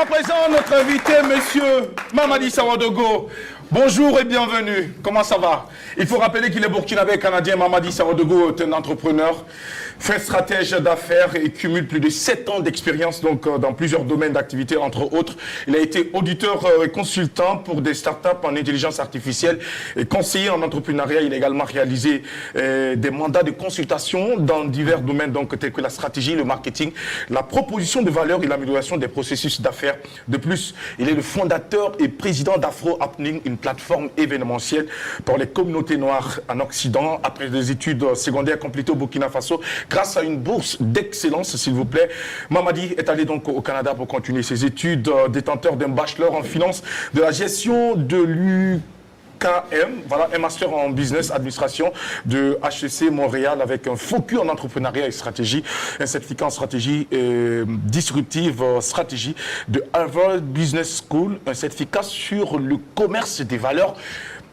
À présent, notre invité, monsieur Mamadi Sawadogo. Bonjour et bienvenue. Comment ça va? Il faut rappeler qu'il est burkinabé canadien. Mamadi Sawadogo est un entrepreneur, fait stratège d'affaires et cumule plus de 7 ans d'expérience dans plusieurs domaines d'activité, entre autres. Il a été auditeur et consultant pour des startups en intelligence artificielle et conseiller en entrepreneuriat. Il a également réalisé des mandats de consultation dans divers domaines tels que la stratégie, le marketing, la proposition de valeur et l'amélioration des processus d'affaires. De plus, il est le fondateur et président d'Afro Happening, une plateforme événementielle pour les communautés noires en Occident. Après des études secondaires complétées au Burkina Faso, grâce à une bourse d'excellence, s'il vous plaît, Mamadi est allé donc au Canada pour continuer ses études, détenteur d'un bachelor en finance, de la gestion de l'UQAM, voilà, un master en business administration de HEC Montréal avec un focus en entrepreneuriat et stratégie, un certificat en stratégie disruptive stratégie de Harvard Business School, un certificat sur le commerce des valeurs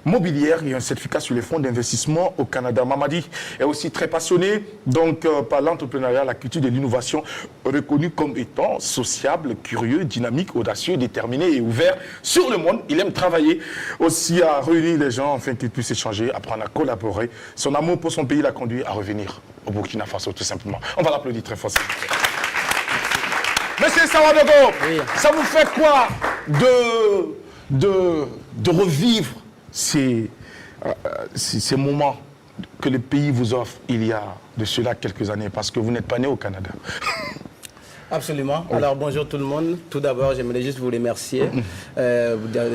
mobilière et un certificat sur les fonds d'investissement au Canada. Mamadi est aussi très passionné par l'entrepreneuriat, la culture de l'innovation, reconnu comme étant sociable, curieux, dynamique, audacieux, déterminé et ouvert sur le monde. Il aime travailler aussi à réunir les gens afin qu'ils puissent échanger, apprendre à collaborer. Son amour pour son pays l'a conduit à revenir au Burkina Faso, tout simplement. On va l'applaudir très fort. Monsieur Sawadogo, oui. Ça vous fait quoi de revivre ces moments que le pays vous offre il y a de cela quelques années, parce que vous n'êtes pas né au Canada? Absolument. Oui. Alors bonjour tout le monde. Tout d'abord, j'aimerais juste vous remercier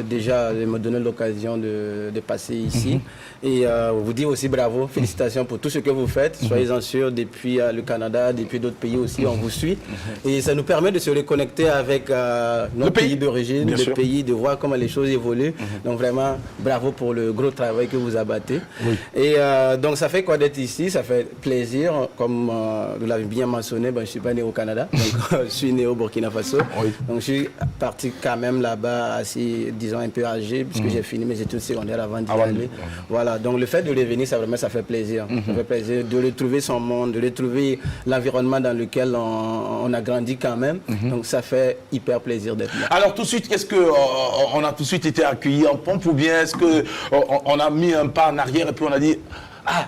déjà de me donner l'occasion de passer ici et vous dire aussi bravo, félicitations pour tout ce que vous faites. Soyez-en sûrs, depuis le Canada, depuis d'autres pays aussi, on vous suit. Et ça nous permet de se reconnecter avec notre pays d'origine, le pays, de voir comment les choses évoluent. Donc vraiment, bravo pour le gros travail que vous abattez. Oui. Et donc ça fait quoi d'être ici? Ça fait plaisir. Comme vous l'avez bien mentionné, je ne suis pas né au Canada. Donc, je suis né au Burkina Faso, oui. Donc je suis parti quand même là-bas assez, disons, un peu âgé, puisque j'ai fini mes études secondaires avant d'y aller. Voilà, donc le fait de revenir, ça fait plaisir. Ça fait plaisir de retrouver son monde, de retrouver l'environnement dans lequel on a grandi quand même. Donc ça fait hyper plaisir d'être là. Alors tout de suite, est-ce qu'on a tout de suite été accueillis en pompe, ou bien est-ce qu'on a mis un pas en arrière et puis on a dit « Ah,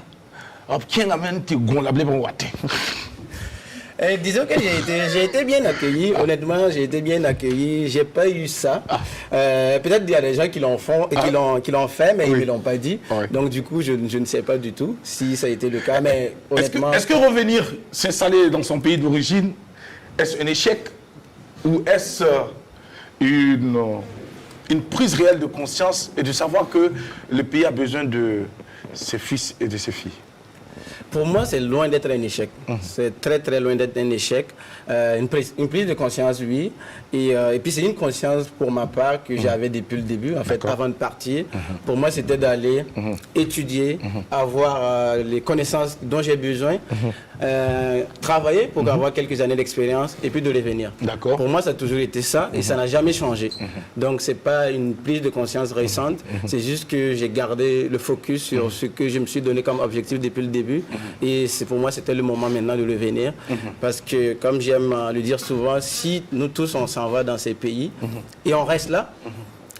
qui amène tes gonlablés pour Waté ?» Disons que j'ai été bien accueilli, honnêtement, j'ai été bien accueilli, j'ai pas eu ça. Peut-être qu'il y a des gens qui l'ont fait, mais ils ne me l'ont pas dit. Oui. Donc du coup, je ne sais pas du tout si ça a été le cas, mais honnêtement... Est-ce que revenir s'installer dans son pays d'origine, est-ce un échec ou est-ce une prise réelle de conscience et de savoir que le pays a besoin de ses fils et de ses filles? Pour moi, c'est loin d'être un échec. C'est très, très loin d'être un échec. Une prise de conscience, oui. Et puis, c'est une conscience, pour ma part, que j'avais depuis le début, en fait, avant de partir. Pour moi, c'était d'aller étudier, avoir les connaissances dont j'ai besoin, travailler pour avoir quelques années d'expérience et puis de revenir. Pour moi, ça a toujours été ça et ça n'a jamais changé. Donc, ce n'est pas une prise de conscience récente. C'est juste que j'ai gardé le focus sur ce que je me suis donné comme objectif depuis le début. Et pour moi, c'était le moment maintenant de revenir. Parce que, comme j'aime le dire souvent, si nous tous, on s'en va dans ces pays et on reste là,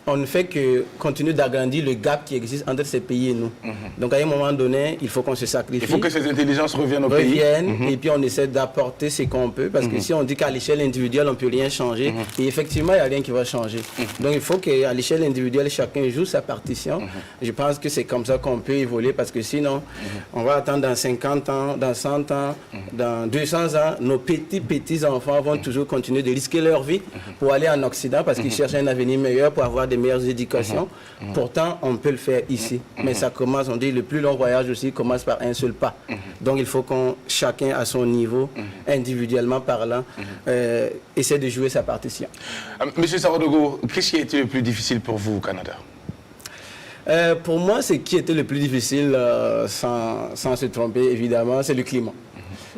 on ne fait que continuer d'agrandir le gap qui existe entre ces pays et nous. Donc à un moment donné, il faut qu'on se sacrifie. Il faut que ces intelligences reviennent au pays. Et puis on essaie d'apporter ce qu'on peut, parce que si on dit qu'à l'échelle individuelle, on ne peut rien changer, et effectivement, il n'y a rien qui va changer. Donc il faut qu'à l'échelle individuelle, chacun joue sa partition. Je pense que c'est comme ça qu'on peut évoluer, parce que sinon, on va attendre dans 50 ans, dans 100 ans, dans 200 ans, nos petits-enfants vont toujours continuer de risquer leur vie pour aller en Occident, parce qu'ils cherchent un avenir meilleur, pour avoir des meilleures éducations. Pourtant, on peut le faire ici. Mais ça commence, on dit, le plus long voyage aussi commence par un seul pas. Donc, il faut qu'on, chacun à son niveau, individuellement parlant, essaie de jouer sa partition. Monsieur Sawadogo, qu'est-ce qui a été le plus difficile pour vous au Canada? Pour moi, ce qui était le plus difficile, sans se tromper, évidemment, c'est le climat.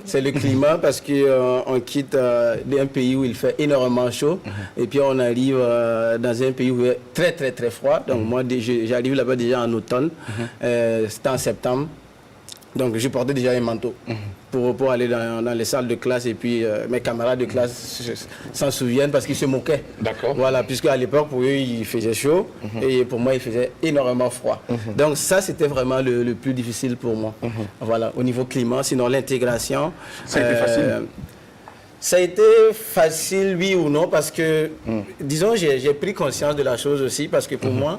C'est le climat, parce qu'on quitte un pays où il fait énormément chaud et puis on arrive dans un pays où il est très très très froid. Donc moi, j'arrive là-bas déjà en automne, c'était en septembre. Donc je portais déjà un manteau pour aller dans les salles de classe et puis mes camarades de classe s'en souviennent parce qu'ils se moquaient. D'accord. Voilà, puisque à l'époque pour eux il faisait chaud et pour moi il faisait énormément froid. Donc ça c'était vraiment le plus difficile pour moi. Voilà, au niveau climat, sinon l'intégration. Ça a été facile. Ça a été facile, oui ou non, parce que, disons, j'ai pris conscience de la chose aussi, parce que pour moi,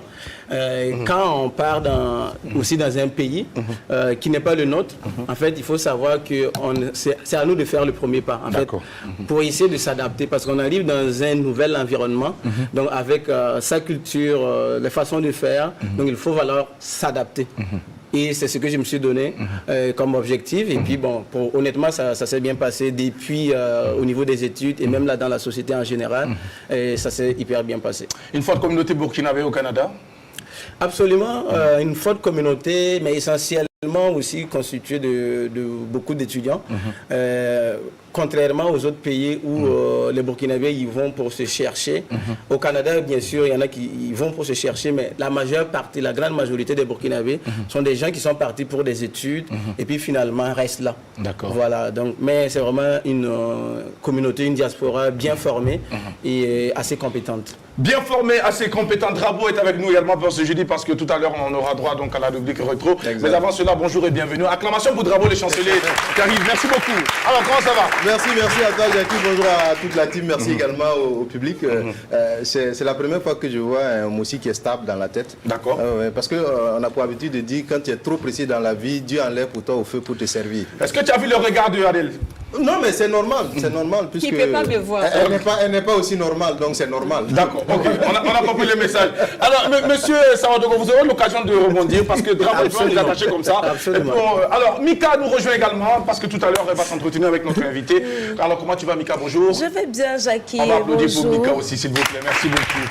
quand on part aussi dans un pays qui n'est pas le nôtre, en fait, il faut savoir que c'est à nous de faire le premier pas, en fait, pour essayer de s'adapter, parce qu'on arrive dans un nouvel environnement, donc avec sa culture, les façons de faire, donc il faut falloir s'adapter. Et c'est ce que je me suis donné comme objectif. Et puis bon, honnêtement, ça s'est bien passé depuis au niveau des études et même là dans la société en général. Et ça s'est hyper bien passé. Une forte communauté burkinabé au Canada? Absolument, une forte communauté, mais essentiellement aussi constituée de beaucoup d'étudiants. Contrairement aux autres pays où les Burkinabés ils vont pour se chercher. Au Canada, bien sûr, il y en a qui vont pour se chercher, mais la majeure partie, la grande majorité des Burkinabés sont des gens qui sont partis pour des études et puis finalement restent là. D'accord. Voilà, donc, mais c'est vraiment une communauté, une diaspora bien formée et assez compétente. Bien formé, assez compétent. Drabo est avec nous également pour ce jeudi parce que tout à l'heure on aura droit donc à la rubrique rétro. Exact. Mais avant cela, bonjour et bienvenue. Acclamation pour Drabo, les chanceliers qui arrivent. Merci beaucoup. Alors comment ça va? Merci à toi Jackie. Bonjour à toute la team. Merci également au public. C'est la première fois que je vois un Moussi qui est stable dans la tête. D'accord. Parce qu'on a pour habitude de dire quand tu es trop précis dans la vie, Dieu enlève pour toi au feu pour te servir. Est-ce que tu as vu le regard de Adèle? Non, mais c'est normal, puisque il ne peut pas me voir. Elle n'est pas aussi normale, donc c'est normal. D'accord, ok, on a compris le message. Alors, monsieur Sawadogo, vous aurez l'occasion de rebondir parce que Drabo est nous attacher comme ça. Absolument. Alors, Mika nous rejoint également parce que tout à l'heure, elle va s'entretenir avec notre invité. Alors, comment tu vas, Mika? Bonjour. Je vais bien, Jackie. On va applaudir pour Mika aussi, s'il vous plaît. Merci beaucoup.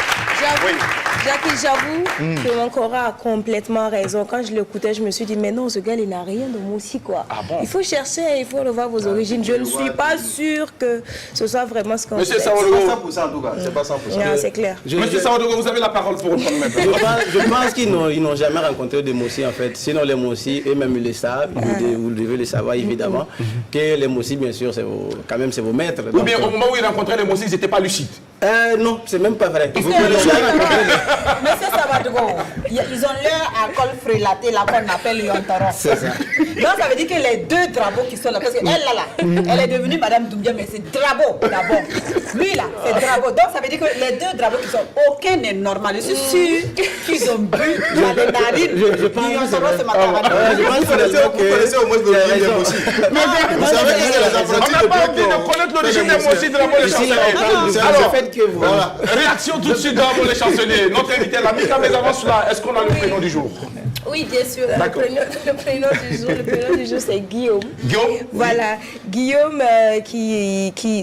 Jackie, j'avoue que mon corps a complètement raison. Quand je l'écoutais, je me suis dit, mais non, ce gars, il n'a rien de Moussi, quoi. Ah bon? Il faut chercher, il faut revoir vos origines. Je ne suis pas sûre que ce soit vraiment ce qu'on fait. Monsieur Sawadogo. C'est pas 100% en tout cas, c'est pas 100%. C'est clair. Monsieur Sawadogo, vous avez la parole pour reprendre maintenant. Je pense qu'ils n'ont jamais rencontré de Moussi en fait. Sinon les Moussi, eux-mêmes ils le savent, vous devez le savoir évidemment, que les Moussi bien sûr, quand même c'est vos maîtres. Ou bien au moment où ils rencontraient les Moussi, ils n'étaient pas lucides. Non, c'est même pas vrai. Monsieur Sawadogo, ils ont leur alcool frélaté là qu'on appelle Yontaro. C'est ça. Donc ça veut dire que les deux Drabo qui sont là, parce qu'elle elle est devenue Madame Doumbia, mais c'est Drabo d'abord. Lui là, c'est Drabo. Donc ça veut dire que les deux Drabo qui sont, aucun n'est normal. Je suis sûr qu'ils ont bu dans les narines. Je pense que ce matin. Vous connaissez au moins l'origine des Moussi. Vous savez que c'est les apprentis On n'a pas envie de connaître l'origine des Moussi, Drabo les chanceliers. Alors, voilà. Réaction tout de suite Drabo les chanceliers. Notre invité, la Mika, mais avant cela, est-ce qu'on a le prénom du jour? Oui, bien sûr. Le prénom du jour, c'est Guillaume. Guillaume? Voilà. Guillaume,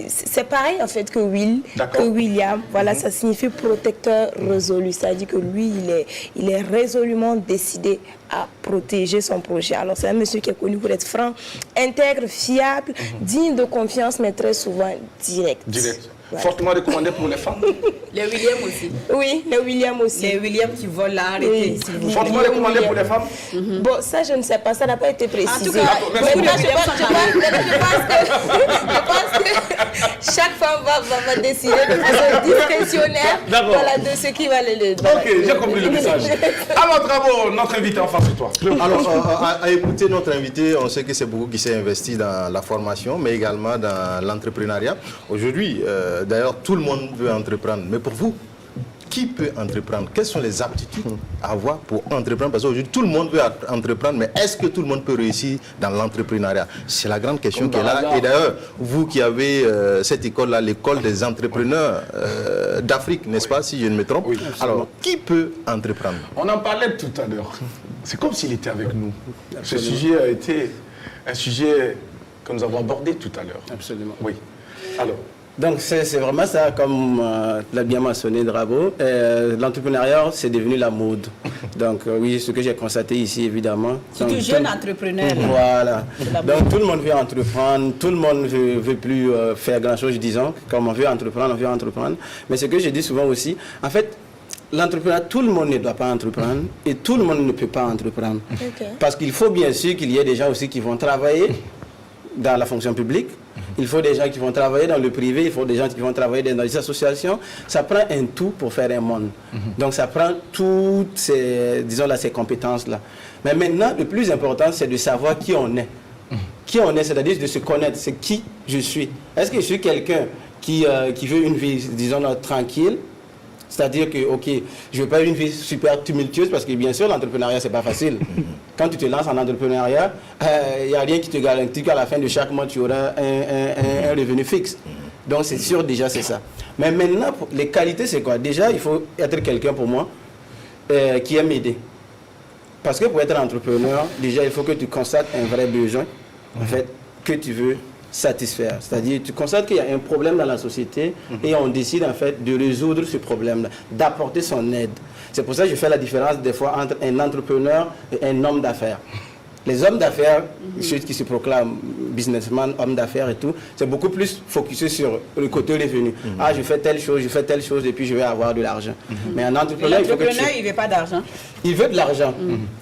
c'est pareil en fait que William. Voilà, ça signifie protecteur résolu. Ça dit que lui, il est résolument décidé à protéger son projet. Alors, c'est un monsieur qui est connu pour être franc, intègre, fiable, digne de confiance, mais très souvent direct. Ouais. Fortement recommandé pour les femmes. Les William aussi. Oui, les William aussi. Les William qui volent là, arrêtez. Oui. Fortement recommandé pour les femmes. Bon, ça, je ne sais pas, ça n'a pas été précisé. En tout cas, je pense que chaque femme va décider de façon discrétionnaire de ce qui va le... Ok, j'ai compris le message. Alors, Drabo, notre invité en face de toi. Alors, à écouter notre invité, on sait que c'est beaucoup qui s'est investi dans la formation, mais également dans l'entrepreneuriat. Aujourd'hui, d'ailleurs, tout le monde veut entreprendre. Mais pour vous, qui peut entreprendre? Quelles sont les aptitudes à avoir pour entreprendre? Parce qu'aujourd'hui, tout le monde veut entreprendre, mais est-ce que tout le monde peut réussir dans l'entrepreneuriat? C'est la grande question qui est là. Et d'ailleurs, vous qui avez cette école-là, l'école des entrepreneurs d'Afrique, n'est-ce pas, si je ne me trompe? Oui, alors, qui peut entreprendre? On en parlait tout à l'heure. C'est comme s'il était avec nous. Ce sujet a été un sujet que nous avons abordé tout à l'heure. Absolument. Oui. Alors. Donc c'est vraiment ça, comme l'a bien mentionné Drabo. L'entrepreneuriat, c'est devenu la mode. Donc oui, ce que j'ai constaté ici, évidemment. C'est un jeune entrepreneur. Voilà. Donc tout le monde veut entreprendre, tout le monde ne veut plus faire grand-chose, disons. Comme on veut entreprendre. Mais ce que je dis souvent aussi, en fait, l'entrepreneuriat, tout le monde ne doit pas entreprendre et tout le monde ne peut pas entreprendre. Okay. Parce qu'il faut bien sûr qu'il y ait des gens aussi qui vont travailler dans la fonction publique. Il faut des gens qui vont travailler dans le privé, il faut des gens qui vont travailler dans les associations. Ça prend un tout pour faire un monde. Donc ça prend toutes ces, disons là, ces compétences-là. Mais maintenant, le plus important, c'est de savoir qui on est. Qui on est, c'est-à-dire de se connaître, c'est qui je suis. Est-ce que je suis quelqu'un qui veut une vie, disons, tranquille? C'est-à-dire que, ok, je ne veux pas une vie super tumultueuse parce que bien sûr, l'entrepreneuriat, ce n'est pas facile. Quand tu te lances en entrepreneuriat, il n'y a rien qui te garantit qu'à la fin de chaque mois, tu auras un revenu fixe. Donc, c'est sûr, déjà, c'est ça. Mais maintenant, les qualités, c'est quoi? Déjà, il faut être quelqu'un, pour moi, qui aime aider. Parce que pour être entrepreneur, déjà, il faut que tu constates un vrai besoin, en fait, que tu veux satisfaire. C'est-à-dire, tu constates qu'il y a un problème dans la société et on décide en fait de résoudre ce problème-là, d'apporter son aide. C'est pour ça que je fais la différence des fois entre un entrepreneur et un homme d'affaires. Les hommes d'affaires, ceux qui se proclament businessman, hommes d'affaires et tout, c'est beaucoup plus focusé sur le côté revenu. Ah, je fais telle chose et puis je vais avoir de l'argent. Mais un entrepreneur, il ne veut pas d'argent. Il veut de l'argent,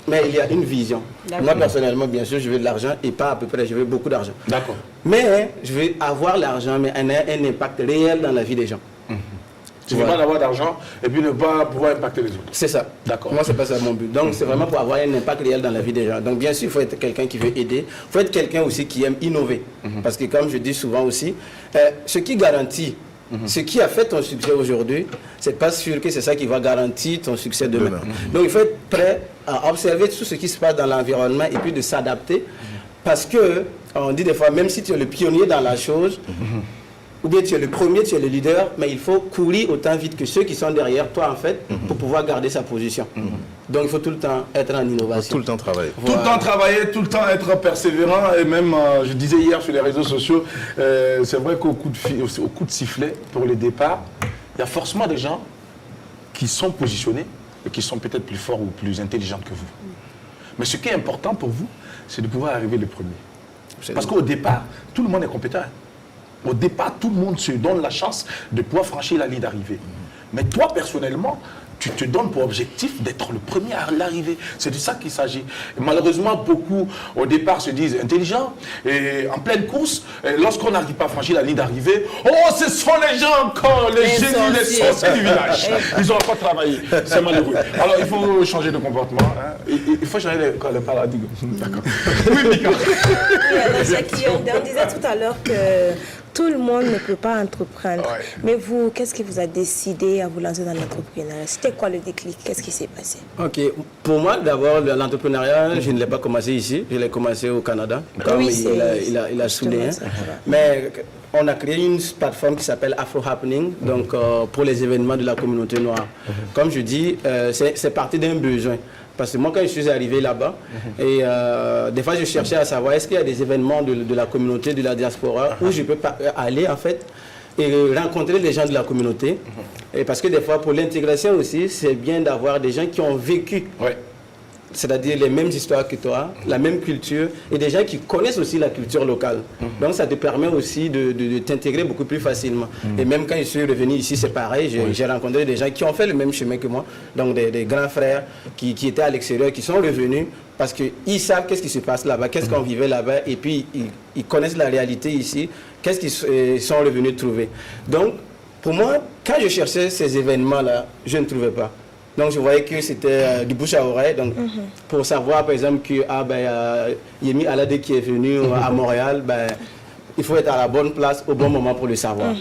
mais il y a une vision. Moi, personnellement, bien sûr, je veux de l'argent et pas à peu près, je veux beaucoup d'argent. D'accord. Mais je veux avoir l'argent, mais un impact réel dans la vie des gens. Tu ne veux pas avoir d'argent et puis ne pas pouvoir impacter les autres. C'est ça. D'accord. Moi, c'est pas ça mon but. Donc, c'est vraiment pour avoir un impact réel dans la vie des gens. Donc, bien sûr, il faut être quelqu'un qui veut aider. Il faut être quelqu'un aussi qui aime innover. Parce que, comme je dis souvent aussi, ce qui garantit, ce qui a fait ton succès aujourd'hui, c'est pas sûr que c'est ça qui va garantir ton succès demain. Donc, il faut être prêt à observer tout ce qui se passe dans l'environnement et puis de s'adapter. Parce que, on dit des fois, même si tu es le pionnier dans la chose, ou bien tu es le premier, tu es le leader, mais il faut courir autant vite que ceux qui sont derrière toi, en fait, pour pouvoir garder sa position. Donc, il faut tout le temps être en innovation. Tout le temps travailler. Tout le temps travailler, tout le temps être persévérant. Et même, je disais hier sur les réseaux sociaux, c'est vrai qu'au coup de sifflet, pour les départs, il y a forcément des gens qui sont positionnés et qui sont peut-être plus forts ou plus intelligents que vous. Mais ce qui est important pour vous, c'est de pouvoir arriver le premier. Parce qu'au départ, tout le monde est compétent. Au départ, tout le monde se donne la chance de pouvoir franchir la ligne d'arrivée. Mais toi, personnellement, tu te donnes pour objectif d'être le premier à l'arrivée. C'est de ça qu'il s'agit. Et malheureusement, beaucoup, au départ, se disent intelligents. Et en pleine course, lorsqu'on n'arrive pas à franchir la ligne d'arrivée, oh, ce sont les gens encore, les génies, les sorciers du village. Ils ont encore travaillé. C'est malheureux. Alors, il faut changer de comportement. Hein. Il faut changer le paradigme. D'accord. Oui, Mika. On disait tout à l'heure que tout le monde ne peut pas entreprendre. Ouais. Mais vous, qu'est-ce qui vous a décidé à vous lancer dans l'entrepreneuriat? C'était quoi le déclic? Qu'est-ce qui s'est passé? Ok, pour moi, d'abord, l'entrepreneuriat, je ne l'ai pas commencé ici. Je l'ai commencé au Canada, comme oui, il a souligné. Mais on a créé une plateforme qui s'appelle Afro Happening, donc pour les événements de la communauté noire. Comme je dis, c'est parti d'un besoin. Parce que moi, quand je suis arrivé là-bas, et des fois, je cherchais à savoir est-ce qu'il y a des événements de la communauté, de la diaspora, où je peux aller, en fait, et rencontrer les gens de la communauté. Et parce que des fois, pour l'intégration aussi, c'est bien d'avoir des gens qui ont vécu. Ouais. C'est-à-dire les mêmes histoires que toi, la même culture, et des gens qui connaissent aussi la culture locale. Donc ça te permet aussi de t'intégrer beaucoup plus facilement. Et même quand je suis revenu ici, c'est pareil, j'ai rencontré des gens qui ont fait le même chemin que moi, donc des grands frères qui étaient à l'extérieur, qui sont revenus parce qu'ils savent qu'est-ce qui se passe là-bas, qu'est-ce qu'on vivait là-bas, et puis ils connaissent la réalité ici, qu'est-ce qu'ils sont revenus trouver. Donc, pour moi, quand je cherchais ces événements-là, je ne trouvais pas. Donc je voyais que c'était du bouche à oreille. Donc pour savoir par exemple que Yemi Alade qui est venu à Montréal, il faut être à la bonne place au bon moment pour le savoir.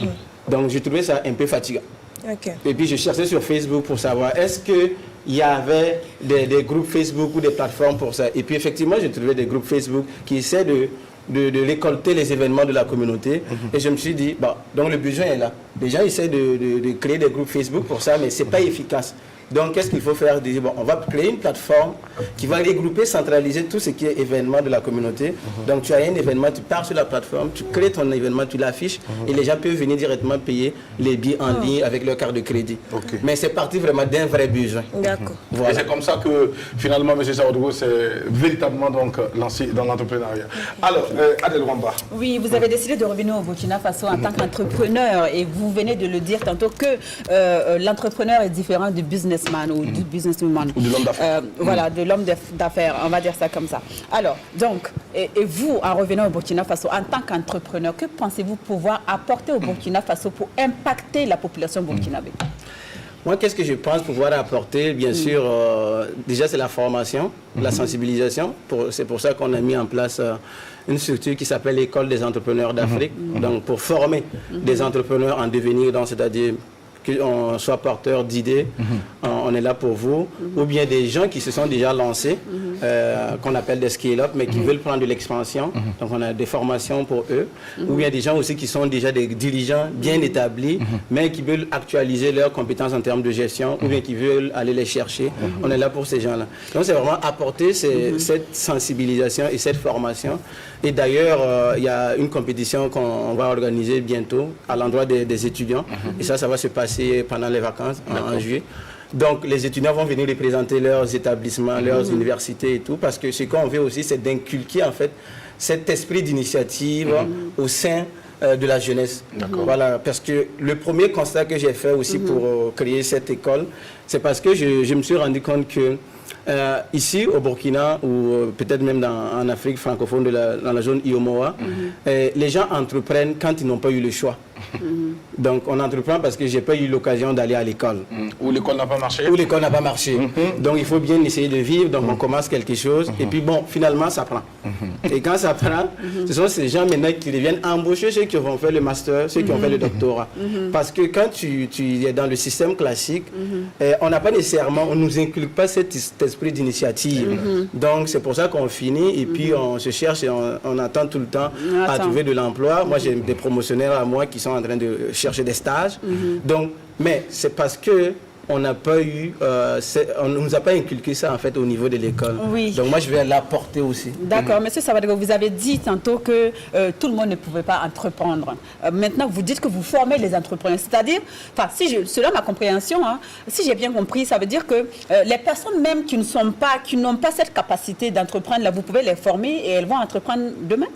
Donc je trouvais ça un peu fatigant. Okay. Et puis je cherchais sur Facebook pour savoir est-ce qu'il y avait des groupes Facebook ou des plateformes pour ça. Et puis effectivement j'ai trouvé des groupes Facebook qui essaient de récolter les événements de la communauté. Et je me suis dit, donc le besoin est là. Les gens essaient de créer des groupes Facebook pour ça, mais ce n'est pas efficace. Donc, qu'est-ce qu'il faut faire? On va créer une plateforme qui va regrouper, centraliser tout ce qui est événement de la communauté. Donc, tu as un événement, tu pars sur la plateforme, tu crées ton événement, tu l'affiches et les gens peuvent venir directement payer les billets en ligne avec leur carte de crédit. Okay. Mais c'est parti vraiment d'un vrai besoin. D'accord. Voilà. Et c'est comme ça que, finalement, M. Saodogo s'est véritablement donc, lancé dans l'entrepreneuriat. Alors, Adèle Wamba. Oui, vous avez décidé de revenir au Burkina Faso en tant qu'entrepreneur et vous venez de le dire tantôt que l'entrepreneur est différent du business. businessman ou du businesswoman. Ou de l'homme d'affaires. Voilà, de l'homme d'affaires, on va dire ça comme ça. Alors, donc, et vous, en revenant au Burkina Faso, en tant qu'entrepreneur, que pensez-vous pouvoir apporter au Burkina Faso pour impacter la population burkinabé? Moi, qu'est-ce que je pense pouvoir apporter? Bien sûr, déjà, c'est la formation, la sensibilisation. C'est pour ça qu'on a mis en place une structure qui s'appelle l'École des entrepreneurs d'Afrique. Donc, pour former des entrepreneurs en devenir, c'est-à-dire qu'on soit porteur d'idées, on est là pour vous. Ou bien des gens qui se sont déjà lancés, qu'on appelle des scale-up, mais qui veulent prendre de l'expansion. Donc, on a des formations pour eux. Ou bien des gens aussi qui sont déjà des dirigeants bien établis, mais qui veulent actualiser leurs compétences en termes de gestion, ou bien qui veulent aller les chercher. On est là pour ces gens-là. Donc, c'est vraiment apporter cette sensibilisation et cette formation. Et d'ailleurs, il y a une compétition qu'on va organiser bientôt à l'endroit des étudiants. Et ça va se passer pendant les vacances, en juillet. Donc, les étudiants vont venir représenter leurs établissements, leurs universités et tout, parce que ce qu'on veut aussi, c'est d'inculquer, en fait, cet esprit d'initiative au sein de la jeunesse. Voilà, parce que le premier constat que j'ai fait aussi pour créer cette école, c'est parce que je me suis rendu compte que ici au Burkina ou peut-être même en Afrique francophone dans la zone Iomoa, les gens entreprennent quand ils n'ont pas eu le choix. Donc on entreprend parce que j'ai pas eu l'occasion d'aller à l'école. Ou l'école n'a pas marché. Ou l'école n'a pas marché. Donc il faut bien essayer de vivre, donc on commence quelque chose et puis bon, finalement ça prend. Et quand ça prend, ce sont ces gens maintenant qui deviennent embauchés, ceux qui vont faire le master, ceux qui ont fait le doctorat. Parce que quand tu es dans le système classique, on n'a pas nécessairement, on nous inculque pas cet esprit d'initiative. Donc c'est pour ça qu'on finit et puis on se cherche et on attend tout le temps à trouver de l'emploi. Moi j'ai des promotionnaires à moi qui sont en train de chercher des stages. Donc, mais c'est parce que on n'a pas eu, on ne nous a pas inculqué ça en fait au niveau de l'école. Oui. Donc moi je vais l'apporter aussi. D'accord, monsieur Savadogo, vous avez dit tantôt que tout le monde ne pouvait pas entreprendre. Maintenant, vous dites que vous formez les entrepreneurs, c'est-à-dire, enfin, selon ma compréhension, si j'ai bien compris, ça veut dire que les personnes même qui n'ont pas cette capacité d'entreprendre, là, vous pouvez les former et elles vont entreprendre demain.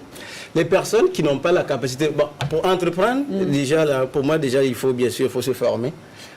Les personnes qui n'ont pas la capacité, bon, pour entreprendre, déjà là, pour moi déjà il faut bien sûr, faut se former.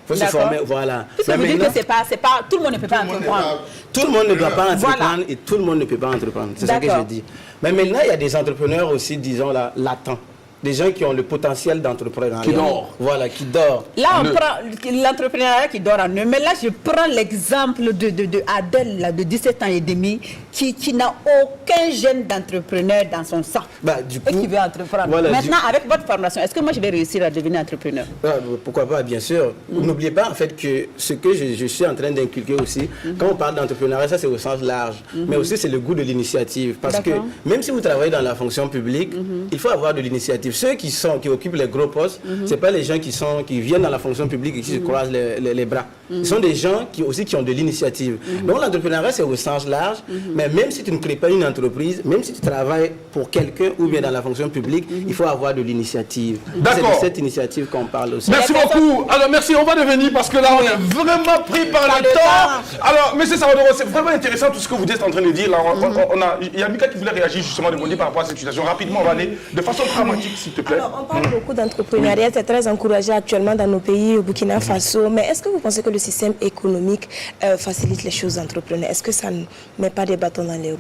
Il faut se former, voilà. Parce que vous dites que c'est pas, tout le monde ne peut pas entreprendre. Tout le monde ne doit pas entreprendre et tout le monde ne peut pas entreprendre. C'est ça que je dis. Mais maintenant, il y a des entrepreneurs aussi, disons, là, latents. Des gens qui ont le potentiel d'entrepreneuriat. Qui dort. Voilà, qui dort. Là, on prend l'entrepreneuriat qui dort en eux. Mais là, je prends l'exemple de Adèle, là, de 17 ans et demi, qui n'a aucun gène d'entrepreneur dans son sang. Bah, du coup, et qui veut entreprendre. Voilà, maintenant, avec votre formation, est-ce que moi, je vais réussir à devenir entrepreneur? Pourquoi pas, bien sûr. N'oubliez pas, en fait, que ce que je suis en train d'inculquer aussi, quand on parle d'entrepreneuriat, ça, c'est au sens large. Mais aussi, c'est le goût de l'initiative. Parce que même si vous travaillez dans la fonction publique, il faut avoir de l'initiative. Ceux qui occupent les gros postes, ce n'est pas les gens qui viennent dans la fonction publique et qui se croisent les bras. Ce sont des gens qui ont de l'initiative. Donc l'entrepreneuriat, c'est au sens large, mais même si tu ne crées pas une entreprise, même si tu travailles pour quelqu'un ou bien dans la fonction publique, il faut avoir de l'initiative. C'est de cette initiative qu'on parle aussi. Merci beaucoup. Alors merci, on va devenir, parce que là on est vraiment pris par le temps. Alors, monsieur Savadogo, c'est vraiment intéressant tout ce que vous êtes en train de dire. Là, il y a Mika qui voulait réagir justement, de par rapport à cette situation. Rapidement, on va aller de façon dramatique, s'il te plaît. Alors, on parle beaucoup d'entrepreneuriat, c'est très encouragé actuellement dans nos pays, au Burkina Faso. Mais est-ce que vous pensez que le système économique facilite les choses entrepreneurs? Est-ce que ça ne met pas des bâtons dans les roues?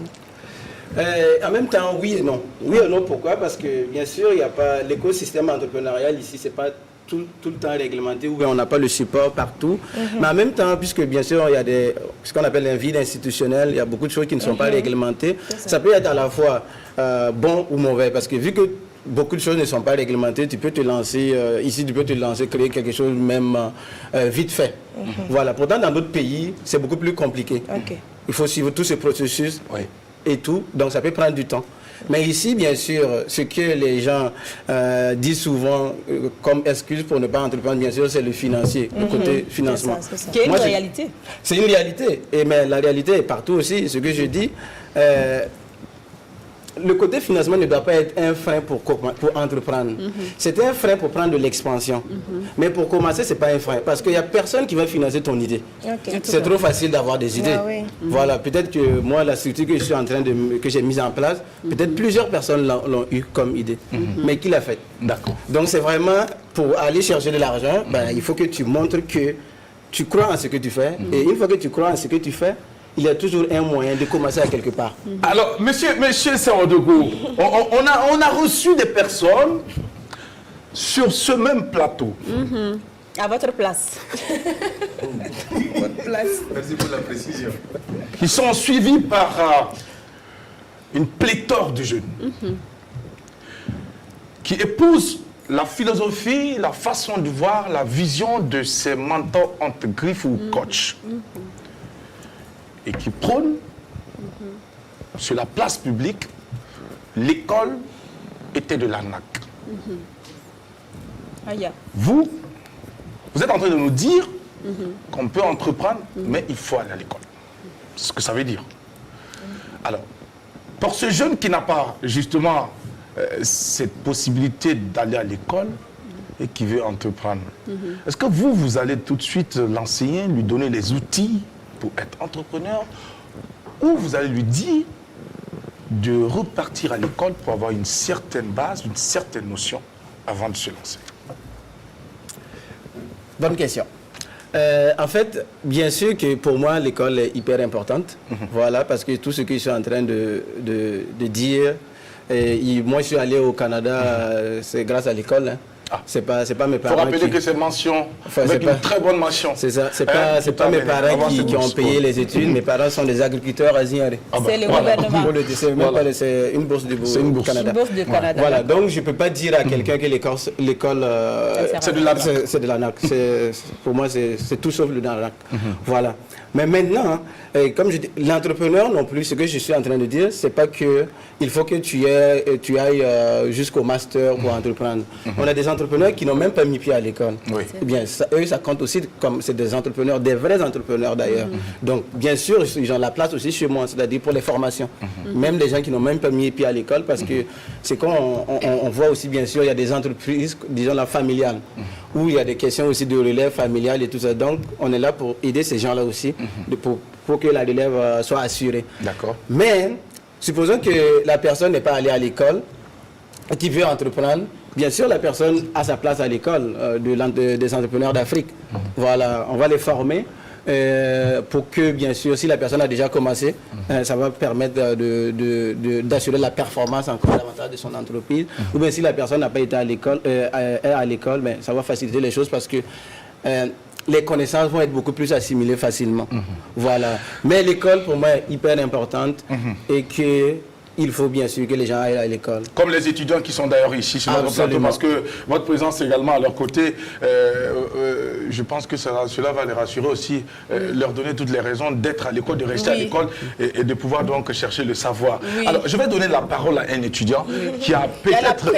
En même temps, oui et non. Oui et non, pourquoi? Parce que bien sûr, il n'y a pas l'écosystème entrepreneurial ici, c'est pas tout le temps réglementé, ou bien on n'a pas le support partout. Mais en même temps, puisque bien sûr, il y a ce qu'on appelle un vide institutionnel, il y a beaucoup de choses qui ne sont pas réglementées. Ça peut être à la fois bon ou mauvais, parce que vu que beaucoup de choses ne sont pas réglementées, tu peux te lancer, ici tu peux te lancer, créer quelque chose même vite fait. Voilà. Pourtant, dans d'autres pays, c'est beaucoup plus compliqué. Il faut suivre tout ce processus et tout, donc ça peut prendre du temps. Mais ici, bien sûr, ce que les gens disent souvent comme excuse pour ne pas entreprendre, bien sûr, c'est le financier, le côté financement. Qui est une réalité. C'est une réalité, mais la réalité est partout aussi. Ce que je dis, le côté financement ne doit pas être un frein pour entreprendre. C'est un frein pour prendre de l'expansion. Mais pour commencer, ce n'est pas un frein. Parce qu'il n'y a personne qui va financer ton idée. C'est trop facile d'avoir des idées. Voilà, peut-être que moi, la structure que je suis en train que j'ai mise en place, peut-être plusieurs personnes l'ont eu comme idée. Mais qui l'a fait? D'accord. Donc c'est vraiment, pour aller chercher de l'argent, il faut que tu montres que tu crois en ce que tu fais, et une fois que tu crois en ce que tu fais, il y a toujours un moyen de commencer à quelque part. Alors, monsieur Saodogo, on a reçu des personnes sur ce même plateau. À votre place. Merci pour la précision. Qui sont suivis par une pléthore de jeunes. Qui épousent la philosophie, la façon de voir, la vision de ces mentors entre griffes ou coachs. Et qui prônent sur la place publique, l'école était de l'arnaque. Vous êtes en train de nous dire qu'on peut entreprendre, mais il faut aller à l'école. C'est ce que ça veut dire. Alors, pour ce jeune qui n'a pas justement cette possibilité d'aller à l'école et qui veut entreprendre, est-ce que vous allez tout de suite l'enseigner, lui donner les outils pour être entrepreneur, ou vous allez lui dire de repartir à l'école pour avoir une certaine base, une certaine notion avant de se lancer? Bonne question. En fait, bien sûr que pour moi, l'école est hyper importante. Voilà, parce que tout ce que je suis en train de dire, moi je suis allé au Canada, c'est grâce à l'école. Hein. C'est pas mes parents. Il faut rappeler que c'est mention, avec une très bonne mention. C'est ça, c'est pas mes parents qui ont payé les études. Mes parents sont des agriculteurs asiens. C'est le gouvernement. C'est une bourse du Canada. Une bourse du Canada. Voilà, donc je ne peux pas dire à quelqu'un que l'école c'est de l'arnaque. C'est de l'arnaque. Pour moi, c'est tout sauf de l'arnaque. Voilà. Mais maintenant, comme je dis, l'entrepreneur non plus, ce que je suis en train de dire, c'est pas que il faut que tu ailles jusqu'au master pour entreprendre. On a des entrepreneurs qui n'ont même pas mis pied à l'école. Oui. Eh bien, eux, ça compte aussi comme c'est des entrepreneurs, des vrais entrepreneurs d'ailleurs. Donc, bien sûr, ils ont la place aussi chez moi, c'est-à-dire pour les formations. Même des gens qui n'ont même pas mis pied à l'école, parce que c'est quand on voit aussi, bien sûr, il y a des entreprises, disons la familiale, où il y a des questions aussi de relève familiale et tout ça. Donc, on est là pour aider ces gens-là aussi, pour que la relève soit assurée. D'accord. Mais, supposons que la personne n'est pas allée à l'école, qui veut entreprendre, bien sûr, la personne a sa place à l'école des entrepreneurs d'Afrique. Voilà, on va les former pour que, bien sûr, si la personne a déjà commencé, ça va permettre d'assurer la performance encore davantage de son entreprise. Ou bien si la personne n'a pas été à l'école, mais ça va faciliter les choses parce que les connaissances vont être beaucoup plus assimilées facilement. Voilà. Mais l'école, pour moi, est hyper importante et qu'il faut bien sûr que les gens aillent à l'école. Comme les étudiants qui sont d'ailleurs ici sur notre plateau, parce que votre présence également à leur côté, je pense que cela va les rassurer aussi, leur donner toutes les raisons d'être à l'école, de rester à l'école et de pouvoir donc chercher le savoir. Alors, je vais donner la parole à un étudiant qui a peut-être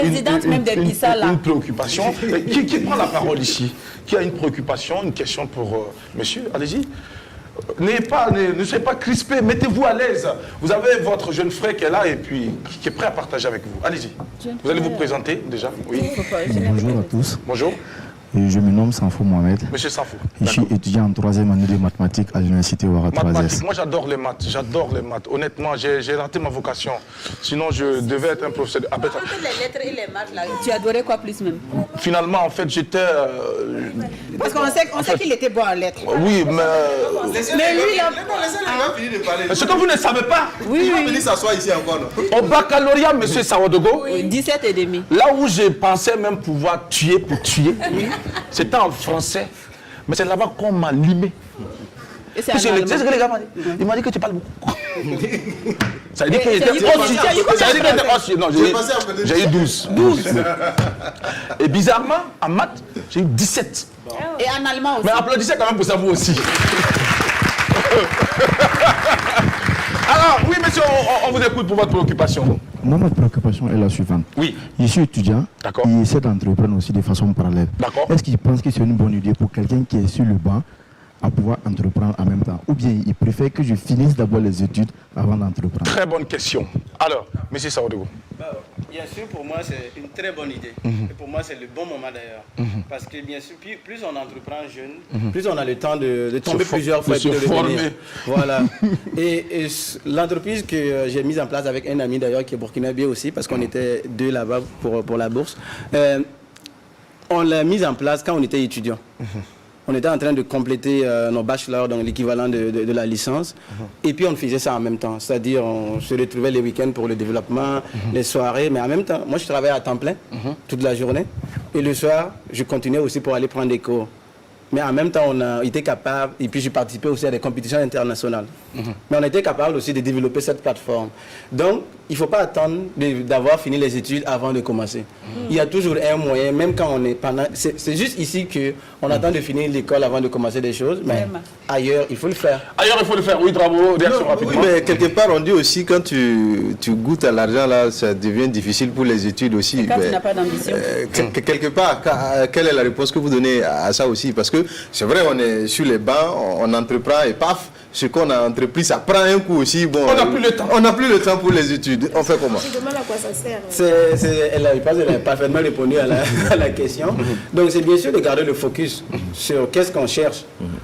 une préoccupation. Qui prend la parole ici? Qui a une préoccupation, une question pour monsieur? Allez-y. Ne soyez pas crispé, mettez-vous à l'aise. Vous avez votre jeune frère qui est là et puis qui est prêt à partager avec vous. Allez-y. Vous allez vous présenter déjà? Oui. Bonjour à tous. Bonjour. Je me nomme Sanfou Mohamed. Monsieur Sanfou. Je suis étudiant en 3e année de mathématiques à l'université Ouara 3S. Mathématiques, moi j'adore les maths, Honnêtement, j'ai raté ma vocation. Sinon, je devais être un professeur. Les lettres et les maths, là, tu adorais quoi plus même? Finalement, en fait, j'étais... Parce qu'on sait qu'il était bon en lettres. Oui, mais... Mais lui, laissez-le finir de parler. Ce que vous ne savez pas, il va venir s'asseoir ici encore. Au baccalauréat, monsieur Sawadogo, 17 et demi. Là où je pensais même pouvoir tuer pour tuer, c'était en français. Mais c'est là-bas qu'on m'a limé. Et c'est ce que les gars m'ont dit. Il m'a dit que tu parles beaucoup. Ça veut dire qu'il était aussi. Non, j'ai eu 12. Et bizarrement, en maths, j'ai eu 17. Et en allemand aussi. Mais applaudissez quand même pour ça, vous aussi. Alors, oui, monsieur, on vous écoute pour votre préoccupation. Moi, ma préoccupation est la suivante. Oui. Je suis étudiant et essaie d'entreprendre aussi de façon parallèle. Est-ce qu'il pense que c'est une bonne idée pour quelqu'un qui est sur le banc à pouvoir entreprendre en même temps? Ou bien il préfère que je finisse d'abord les études avant d'entreprendre? Très bonne question. Alors, monsieur Sawadogo. Bien sûr, pour moi, c'est une très bonne idée. Et pour moi, c'est le bon moment d'ailleurs. Parce que bien sûr, plus on entreprend jeune, plus on a le temps de tomber plusieurs fois et de revenir. Voilà. Et l'entreprise que j'ai mise en place avec un ami d'ailleurs qui est burkinabé aussi, parce qu'on était deux là-bas pour la bourse, on l'a mise en place quand on était étudiant. on était en train de compléter nos bachelors, donc l'équivalent de la licence. Et puis on faisait ça en même temps. C'est-à-dire on se retrouvait les week-ends pour le développement, les soirées. Mais en même temps, moi je travaillais à temps plein toute la journée. Et le soir, je continuais aussi pour aller prendre des cours. Mais en même temps, on a été capable, et puis j'ai participé aussi à des compétitions internationales. Mais on a été capable aussi de développer cette plateforme. Donc, il ne faut pas attendre d'avoir fini les études avant de commencer. Il y a toujours un moyen, même quand on est pendant... C'est juste ici qu'on attend de finir l'école avant de commencer des choses, mais ailleurs, il faut le faire. Ailleurs, il faut le faire, oui, bravo, réaction rapidement. Oui, mais quelque part, on dit aussi, quand tu goûtes à l'argent, là, ça devient difficile pour les études aussi. Et quand tu n'as pas d'ambition. Quelque part, quelle est la réponse que vous donnez à ça aussi? Parce que c'est vrai, on est sur les bancs, on entreprend et paf, ce qu'on a entrepris, ça prend un coup aussi. Bon, on n'a plus le temps. On n'a plus le temps pour les études. On fait comment? Je demande à quoi ça sert. Elle a parfaitement répondu à la question. Donc c'est bien sûr de garder le focus sur qu'est-ce qu'on cherche.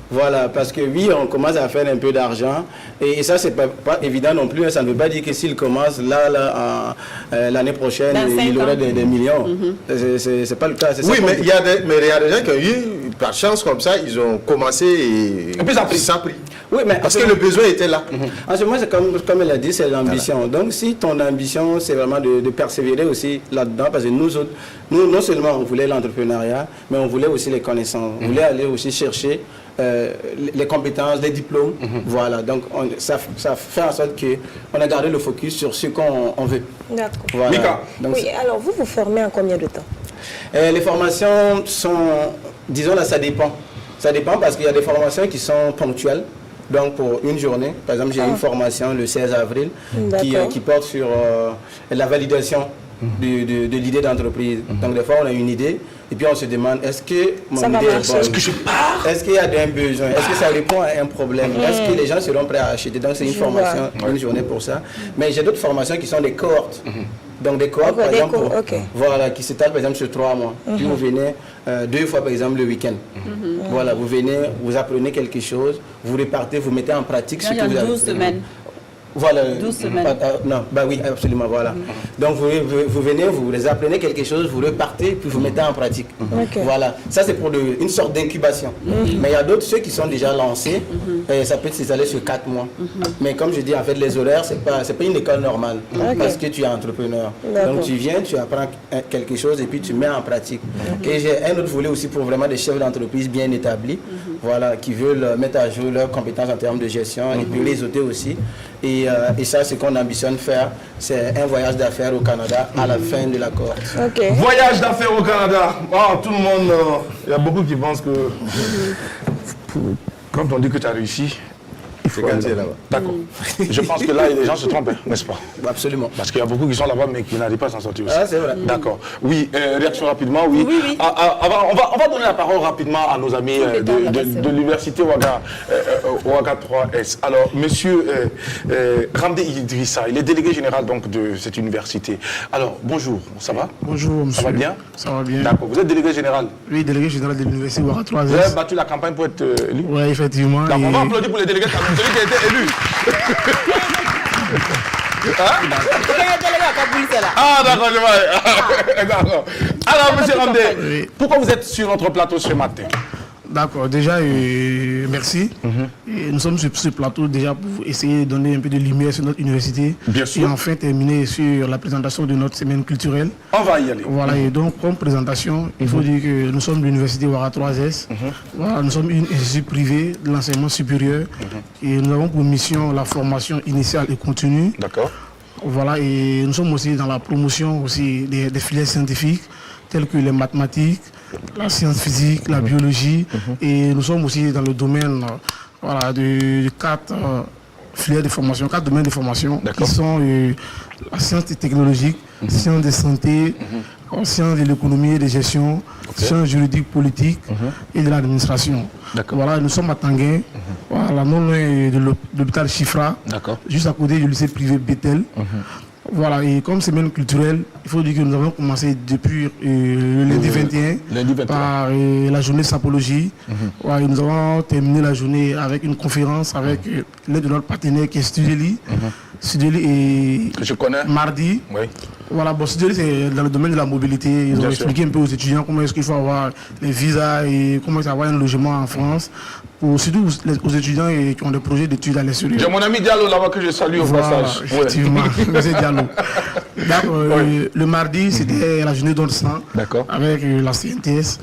Voilà, parce que oui, on commence à faire un peu d'argent. Et ça, c'est pas évident non plus. Ça ne veut pas dire que s'il commence l'année prochaine, il aurait des millions. C'est pas le cas. Oui, mais il y a des gens qui ont eu, par chance comme ça, ils ont commencé et puis ça a pris. Oui, mais parce que le besoin était là. En ce moment, c'est comme elle a dit, c'est l'ambition. Voilà. Donc, si ton ambition, c'est vraiment de persévérer aussi là-dedans, parce que nous autres, non seulement on voulait l'entrepreneuriat, mais on voulait aussi les connaissances. On voulait aller aussi chercher les compétences, les diplômes. Voilà. Donc, ça fait en sorte qu'on a gardé le focus sur ce qu'on veut. D'accord. Voilà. Mika. Donc, oui, alors vous formez en combien de temps? Les formations sont, disons là, ça dépend. Ça dépend parce qu'il y a des formations qui sont ponctuelles. Donc pour une journée, par exemple j'ai une formation le 16 avril qui porte sur la validation de l'idée d'entreprise. Donc des fois on a une idée et puis on se demande est-ce que mon idée est bonne? Est-ce qu'il y a un besoin? Est-ce que ça répond à un problème? Est-ce que les gens seront prêts à acheter? Donc c'est une formation, une journée pour ça. Mais j'ai d'autres formations qui sont des cohortes. Donc des cohortes par exemple, voilà, qui s'étalent par exemple sur 3 mois. Puis vous venez 2 fois par exemple le week-end. Voilà, vous venez, vous apprenez quelque chose, vous repartez, vous mettez en pratique ce que vous avez. 12 semaines. Voilà. 12 semaines. Non, bah oui, absolument, voilà. Donc vous venez, vous les apprenez quelque chose, vous repartez, puis vous mettez en pratique. Voilà. Ça c'est pour une sorte d'incubation. Mais il y a d'autres, ceux qui sont déjà lancés, et ça peut s'étaler sur 4 mois. Mais comme je dis, en fait, les horaires, c'est pas une école normale. Parce que tu es entrepreneur. Donc tu viens, tu apprends quelque chose et puis tu mets en pratique. Et j'ai un autre volet aussi pour vraiment des chefs d'entreprise bien établis, voilà, qui veulent mettre à jour leurs compétences en termes de gestion et puis les autres aussi. Et ça, ce qu'on ambitionne faire, c'est un voyage d'affaires au Canada à la fin de l'accord. Voyage d'affaires au Canada. Oh, tout le monde, il y a beaucoup qui pensent que quand on dit que tu as réussi, il faut aller là-bas. D'accord. Je pense que là, les gens se trompent, n'est-ce pas? Absolument. Parce qu'il y a beaucoup qui sont là-bas, mais qui n'arrivent pas à s'en sortir aussi. Ah, c'est vrai. D'accord. Oui, réaction rapidement, oui. On va donner la parole rapidement à nos amis de l'université Ouaga 3S. Alors, monsieur Ramdé Idrissa, il est délégué général donc, de cette université. Alors, bonjour, ça va? Bonjour, monsieur. Ça va bien? Ça va bien. D'accord. Vous êtes délégué général? Oui, délégué général de l'université Ouaga 3S. Vous avez battu la campagne pour être élu? Oui, effectivement. Donc, on va applaudir pour les délégués quand même. Celui qui a été élu. Ah d'accord, je vois. D'accord. Alors monsieur Ramdé, pourquoi vous êtes sur notre plateau ce matin? D'accord, déjà merci. Et nous sommes sur ce plateau déjà pour essayer de donner un peu de lumière sur notre université. Bien sûr. Et enfin terminer sur la présentation de notre semaine culturelle. On va y aller. Voilà, et donc comme présentation, il faut dire que nous sommes l'université Ouaga 3S. Voilà, nous sommes une institution privée de l'enseignement supérieur. Et nous avons pour mission la formation initiale et continue. D'accord. Voilà, et nous sommes aussi dans la promotion aussi des filières scientifiques telles que les mathématiques, la science physique, la biologie, et nous sommes aussi dans le domaine voilà, de 4 filières de formation, 4 domaines de formation qui sont la science technologique, sciences de santé, sciences de l'économie et de gestion, sciences juridiques, politiques et de l'administration. Voilà, nous sommes à Tanguay, voilà, non loin de l'hôpital Chifra, juste à côté du lycée privé Bethel. Voilà, et comme semaine culturelle, il faut dire que nous avons commencé depuis le lundi 21 par la journée sapologie. Ouais, et nous avons terminé la journée avec une conférence avec l'aide de notre partenaire qui est Studeli. Sideli et Que je connais. Mardi. Oui. Voilà, bon, Sideli, c'est dans le domaine de la mobilité. Ils ont expliqué un peu aux étudiants comment est-ce qu'il faut avoir les visas et comment il faut avoir un logement en France. Surtout aux étudiants qui ont des projets d'études à l'extérieur. J'ai mon ami Diallo là-bas que je salue au passage. Effectivement, monsieur Diallo. Le mardi, c'était la journée don de sang avec la CNTS.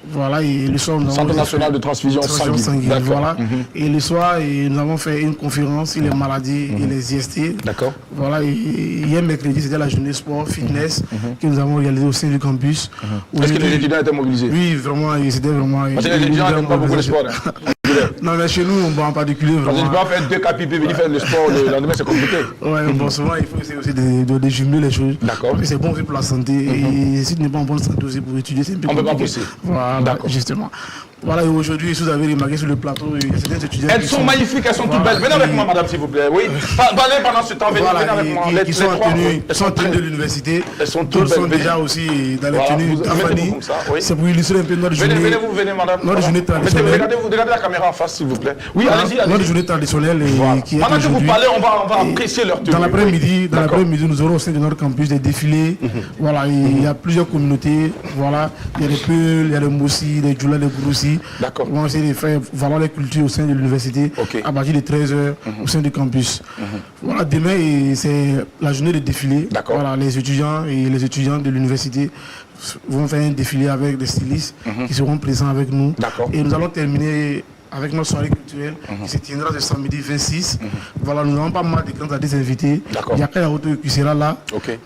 Voilà, et le soir, Centre national de transfusion sanguine. Voilà. Et le soir, nous avons fait une conférence sur les maladies et les IST. D'accord. Voilà, et hier mercredi, c'était la journée sport, fitness que nous avons réalisée au sein du campus. Est-ce que les étudiants étaient mobilisés? Oui, vraiment, c'était vraiment. Parce que les étudiants n'aiment pas beaucoup le sport. Non, mais chez nous, en particulier, vraiment. Parce que tu peux pas faire 2 capipés, venir faire le sport le lendemain, c'est compliqué. Ouais, bon, souvent, il faut essayer aussi de jumeler les choses. D'accord. C'est bon aussi pour la santé. Et si tu n'es pas en bonne santé aussi pour étudier, c'est un peu compliqué. On peut pas pousser. Voilà, justement. Voilà, et aujourd'hui, si vous avez remarqué sur le plateau, il y a certains étudiants. Elles sont magnifiques, elles sont toutes belles. Venez avec moi, madame, s'il vous plaît. Oui. Parlez pendant ce temps, venez avec moi. Qui sont en tenue de l'université. Elles sont toutes belles. Sont déjà aussi dans les tenues d'Afani. C'est pour illustrer un peu notre journée. Venez, madame. Notre journée traditionnelle. Regardez la caméra en face, s'il vous plaît. Oui, allez-y. Notre journée traditionnelle qui est pendant que vous parlez, on va apprécier leur tenue. Dans l'après-midi, nous aurons au sein de notre campus des défilés. Voilà, il y a plusieurs communautés. Voilà, il y a les Peuls, il y a les Moussi, les Djoula, les Gouroussi. D'accord. On va essayer de faire valoir les cultures au sein de l'université à partir de 13h au sein du campus. Voilà, demain, c'est la journée de défilé. Voilà, les étudiants et les étudiantes de l'université vont faire un défilé avec des stylistes qui seront présents avec nous. Et nous allons terminer avec notre soirée culturelle qui se tiendra ce samedi 26. Voilà, nous n'avons pas mal de candidats des invités. Il y a Kaya Auto qui sera là.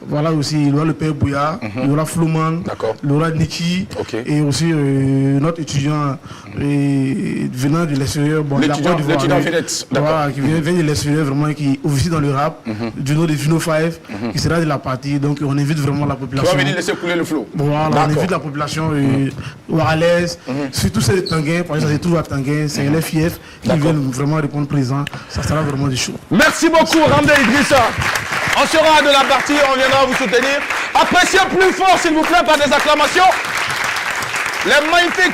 Voilà aussi, il y aura le père Bouya, il y aura Flouman, il y aura Niki et aussi notre étudiant venant de l'extérieur. Bon, l'étudiant voilà, qui vient de l'extérieur vraiment, qui officie dans le rap, du nom de Vino 5, qui sera de la partie. Donc on invite vraiment la population. Tu vas venir laisser couler le flot. Voilà, on invite la population à l'aise, surtout ceux de Tanguay, parce que ça se trouve à Tanguay. C'est les fiefs qui viennent vraiment répondre présent. Ça sera vraiment du show. Merci beaucoup, Ramdé Idrissa. On sera de la partie, on viendra vous soutenir. Appréciez plus fort, s'il vous plaît, par des acclamations. Les magnifiques.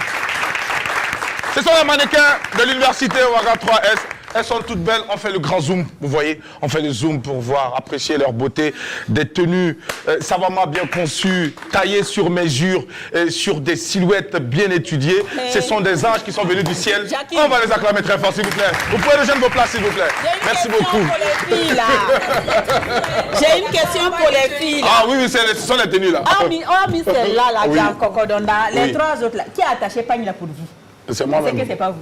Ce sont les mannequins de l'université Ouaga 3S. Elles sont toutes belles, on fait le grand zoom, vous voyez, on fait le zoom pour voir, apprécier leur beauté, des tenues savamment bien conçues, taillées sur mesure, sur des silhouettes bien étudiées. Ce sont des anges qui sont venus du ciel. Jackie. On va les acclamer très fort, s'il vous plaît. Vous pouvez rejoindre vos places, s'il vous plaît. Merci beaucoup. J'ai une question pour les filles, là. Ah oui, ce sont les tenues, là. On a mis celle-là, là, qui est en cocodonda. Les trois autres, là. Qui a attaché Pagne, là, pour vous? C'est moi-même. C'est que c'est pas vous.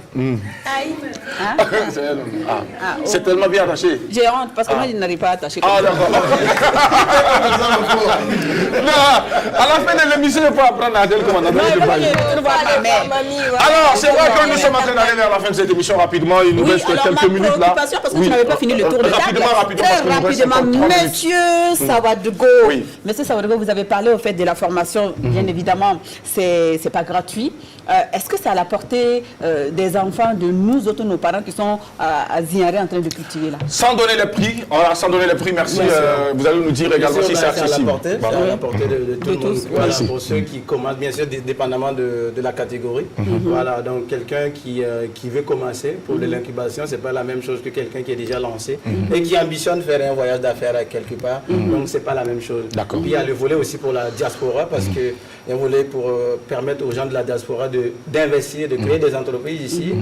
C'est tellement bien attaché. J'ai honte parce que moi je n'arrive pas à attacher. Ah d'accord. Non, à la fin de l'émission, il faut apprendre à dire comment on a Alors, c'est vrai que nous sommes en train d'aller vers la fin de cette émission rapidement. Il nous reste quelques minutes là. Parce que tu n'avais pas fini le tour de table. Rapidement. Monsieur Sawadogo. Monsieur Sawadogo, vous avez parlé au fait de la formation. Bien évidemment, c'est pas gratuit. Est-ce que c'est à la portée des enfants de nous autres, nos parents qui sont à Ziaré en train de cultiver là? Sans donner les prix, sans donner les prix, merci. Vous allez nous dire également si c'est accessible. C'est à la portée de tout le monde. Voilà, pour ceux qui commencent, bien sûr, dépendamment de la catégorie. Voilà, donc quelqu'un qui veut commencer pour de l'incubation, c'est pas la même chose que quelqu'un qui est déjà lancé et qui ambitionne faire un voyage d'affaires quelque part. Donc c'est pas la même chose. Puis il y a le volet aussi pour la diaspora parce que il y a un volet pour permettre aux gens de la diaspora d'investir, de créer des entreprises ici.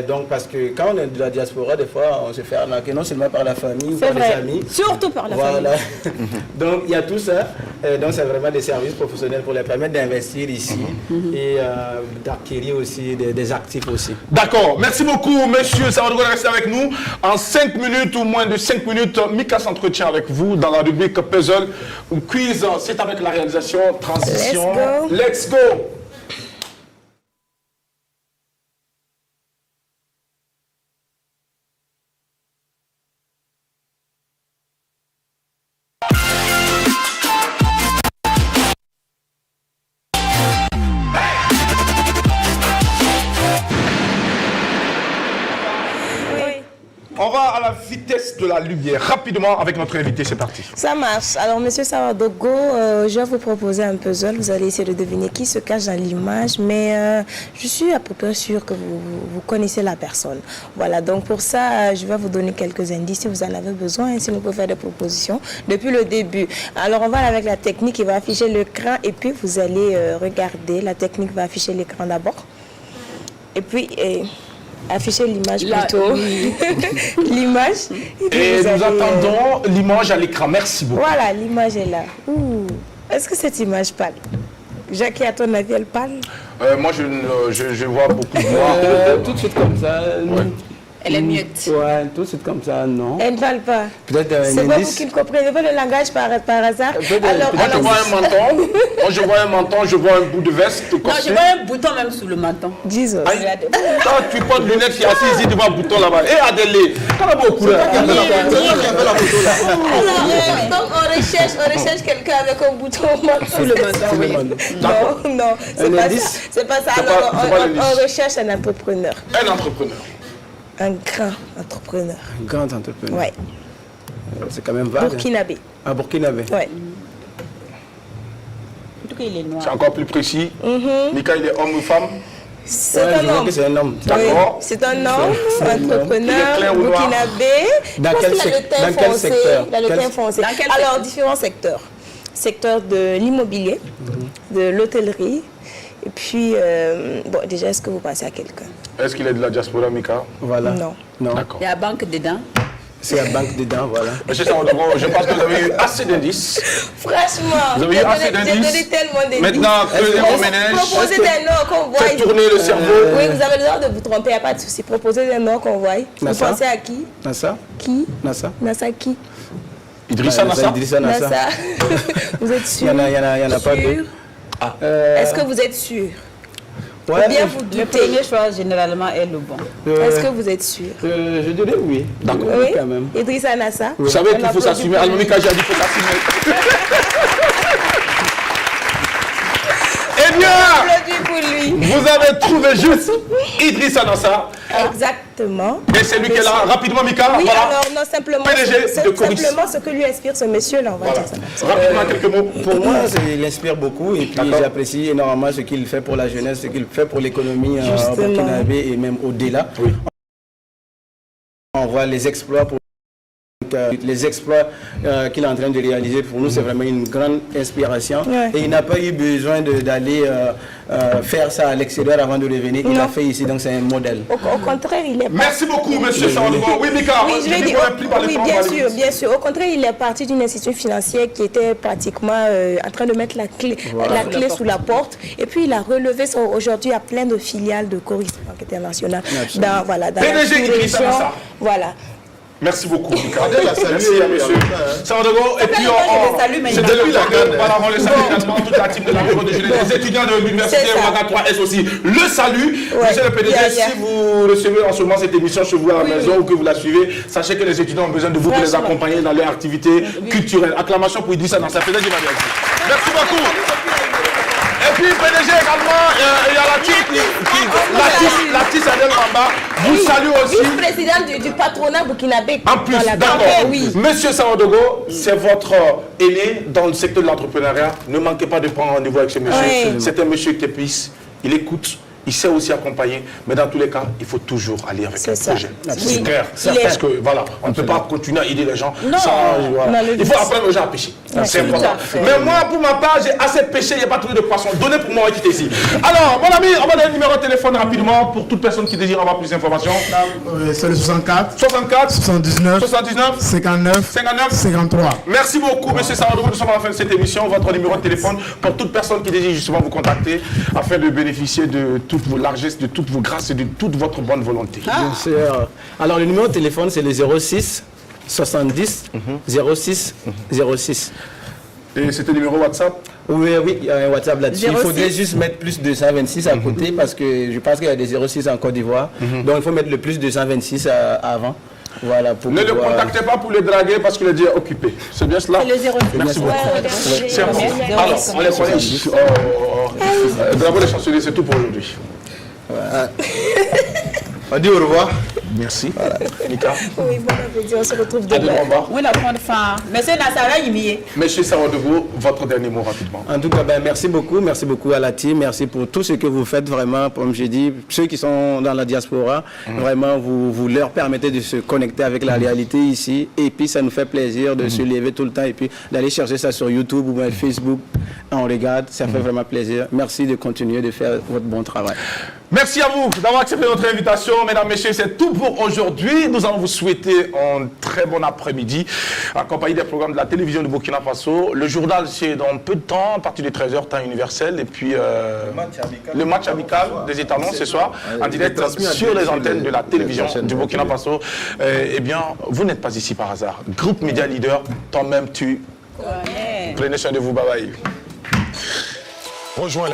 Donc, parce que quand on est de la diaspora, des fois, on se fait arnaquer non seulement par la famille ou par les amis. Surtout par la famille. Donc, il y a tout ça. Donc, c'est vraiment des services professionnels pour les permettre d'investir ici et d'acquérir aussi des actifs aussi. D'accord. Merci beaucoup, monsieur. Ça va devoir rester avec nous. En 5 minutes ou moins de 5 minutes, Mika s'entretient avec vous dans la rubrique Puzzle. Quiz, c'est avec la réalisation Transition. Let's go. On va à la vitesse de la lumière. Rapidement avec notre invité, c'est parti. Ça marche. Alors, monsieur Sawadogo, je vais vous proposer un puzzle. Vous allez essayer de deviner qui se cache dans l'image, mais je suis à peu près sûre que vous connaissez la personne. Voilà, donc pour ça, je vais vous donner quelques indices si vous en avez besoin, si vous pouvez faire des propositions depuis le début. Alors, on va aller avec la technique qui va afficher l'écran et puis vous allez regarder. La technique va afficher l'écran d'abord. Et puis... afficher l'image plutôt. L'image. Et nous attendons l'image à l'écran. Merci beaucoup. Voilà, l'image est là. Est-ce que cette image parle? Jackie, à ton avis, elle parle? Moi, je vois beaucoup de noir. Tout de suite comme ça. Ouais. Elle est muette. Ouais, tout de suite comme ça, non. Elle ne parle pas. Peut-être c'est pas vous qui ne comprenez pas le langage par hasard. Alors, moi, je vois un menton. Moi, je vois un menton, je vois un bout de veste. Non, je vois un bouton même sous le menton. Jesus. Quand tu portes lunettes, tu es assis ici, tu vois un bouton là-bas. Et Adélé, t'en as beaucoup là. Donc, on recherche quelqu'un avec un bouton sous le menton. Oui. Non, c'est pas ça. Alors, on recherche un entrepreneur. Un entrepreneur. Un grand entrepreneur. Un grand entrepreneur. Ouais. C'est quand même vague. Burkinabé. Ah, Burkinabé. Ouais. En tout cas, il est noir. C'est encore plus précis. Mika, il est homme ou femme? C'est un homme. C'est un homme. D'accord. C'est un homme, entrepreneur, burkinabé. Dans quel secteur? Dans le teint foncé. Alors, différents secteurs. Secteur de l'immobilier, de l'hôtellerie. Et puis, bon, déjà, est-ce que vous pensez à quelqu'un? Est-ce qu'il est de la diaspora, Mika? Voilà. Non. D'accord. Il y a la banque dedans. C'est la banque dedans, voilà. Monsieur Sawadogo, je pense que vous avez eu assez d'indices. Franchement, Vous avez eu assez d'indices. j'ai donné tellement d'indices. Maintenant, creusez vos ménages. Proposez des noms qu'on voit. Faites tourner le cerveau. Oui, vous avez le droit de vous tromper, il n'y a pas de souci. Proposez des noms qu'on voit. Vous Nassa. pensez à qui? Nassa. Qui? Nassa. Nassa qui? Idrissa Nassa. Idrissa Nassa. Nassa. Vous êtes sûr? Il y en a pas deux. Est-ce que vous êtes sûr? Ouais, Ou bien vous Le doutez? premier choix, généralement, est le bon. Est-ce que vous êtes sûr? Je dirais oui. D'accord. Oui, quand même. Idrissa Nassa. Vous savez qu'il faut s'assumer. Almamika, j'ai dit qu'il faut s'assumer. Eh bien, Applaudis pour lui. vous avez trouvé juste Idrissa Nassa. Exactement. Et c'est lui qui est là. Rapidement, Mika. Oui, Voilà. alors non, simplement, PDG de Coris. simplement ce que lui inspire ce monsieur-là, on va Voilà. dire ça. Rapidement, quelques mots. Pour moi, il inspire beaucoup et puis D'accord. j'apprécie énormément ce qu'il fait pour la jeunesse, ce qu'il fait pour l'économie Justement. burkinabé et même au-delà. Oui. On voit les exploits qu'il est en train de réaliser. Pour nous, c'est vraiment une grande inspiration. Ouais. Et il n'a pas eu besoin d'aller faire ça à l'extérieur avant de revenir. Il l'a fait ici, donc c'est un modèle. Au contraire, il est Merci beaucoup, monsieur Sawadogo. Oui, Mika. Oui, je vais dire, oui, bien sûr. Au contraire, il est parti d'une institution financière qui était pratiquement en train de mettre la clé sous la porte. Et puis, il a relevé ça. Aujourd'hui, il y a plein de filiales de Coris Banque Internationale. Dans la Idrissa Nassa. Voilà. Merci beaucoup, Mika. Adèle a salué, Merci à monsieur Sawadogo. Et puis, c'est depuis la garde. Voilà, on les salue également, toute la team de la bureau de jeunesse, les étudiants de l'université C'est ça. Ouaga 3S aussi. Le salut. Ouais. Monsieur le PDG, Yeah. si vous recevez en ce moment cette émission chez vous à la maison ou que vous la suivez, sachez que les étudiants ont besoin de vous pour les Franchement. accompagner dans leurs activités culturelles. Acclamation pour Idrissa Nassa. PDG, il va bien dire. Merci beaucoup. Et puis, PDG également, il y a la TIS Adèle Mamba. Vous salue aussi. Vice-président du patronat burkinabé. En plus, d'accord. Oui. Monsieur Sawadogo, c'est votre aîné dans le secteur de l'entrepreneuriat. Ne manquez pas de prendre rendez-vous avec ce monsieur. Oui. C'est un monsieur qui est pisse, il écoute, il sait aussi accompagner, mais dans tous les cas, il faut toujours aller avec un ça. projet. Oui. C'est clair. Il est- Parce que voilà, on ne peut pas continuer à aider les gens. Non. Voilà. Non, Il faut apprendre aux gens à pêcher. C'est tout important. à fait. Mais moi, pour ma part, j'ai assez pêché, il n'y a pas trouvé de poisson. Donnez pour moi qui est ici. Alors, mon ami, on va donner le numéro de téléphone rapidement pour toute personne qui désire avoir plus d'informations. C'est le 64, 64 79, 79 59, 59 53. Merci beaucoup, monsieur Sawadogo. Nous sommes à la fin de cette émission. Votre numéro de téléphone pour toute personne qui désire justement vous contacter afin de bénéficier de toutes vos largesses, de toutes vos grâces et de toute votre bonne volonté. Bien sûr. Alors, le numéro de téléphone, c'est le 06 70 06 06. Et c'était le numéro WhatsApp? Oui, il y a un WhatsApp là-dessus. Il 06. faudrait juste mettre plus 226 à côté parce que je pense qu'il y a des 06 en Côte d'Ivoire. Donc, il faut mettre le plus 226 avant. Voilà, pour Ne le pouvoir- contactez pas pour le draguer parce qu'il est déjà occupé. C'est bien cela? Le 06. Merci beaucoup. Ouais, C'est bon. Alors, on les connaît. Bravo les chanceliers, c'est tout pour aujourd'hui. On dit au revoir. Merci. Voilà. Mika. Oui, bon appétit, on se retrouve demain. Oui, la grande fin. Monsieur Nassara Yimiye. Monsieur Sawadogo, votre dernier mot rapidement. En tout cas, merci beaucoup à la team, merci pour tout ce que vous faites vraiment, comme j'ai dit, ceux qui sont dans la diaspora, vraiment vous leur permettez de se connecter avec la réalité ici, et puis ça nous fait plaisir de se lever tout le temps et puis d'aller chercher ça sur YouTube ou bien Facebook, on regarde, ça fait vraiment plaisir. Merci de continuer de faire votre bon travail. Merci à vous d'avoir accepté notre invitation. Mesdames, Messieurs, c'est tout pour aujourd'hui. Nous allons vous souhaiter un très bon après-midi, accompagné des programmes de la télévision du Burkina Faso. Le journal, c'est dans peu de temps, à partir de 13h, temps universel. Et puis, le match amical des Étalons ce soir, en direct sur les antennes de la télévision du Burkina Faso. Eh bien, vous n'êtes pas ici par hasard. Groupe Média Leader, toi-même, tu... Prenez soin de vous, bye bye. Rejoins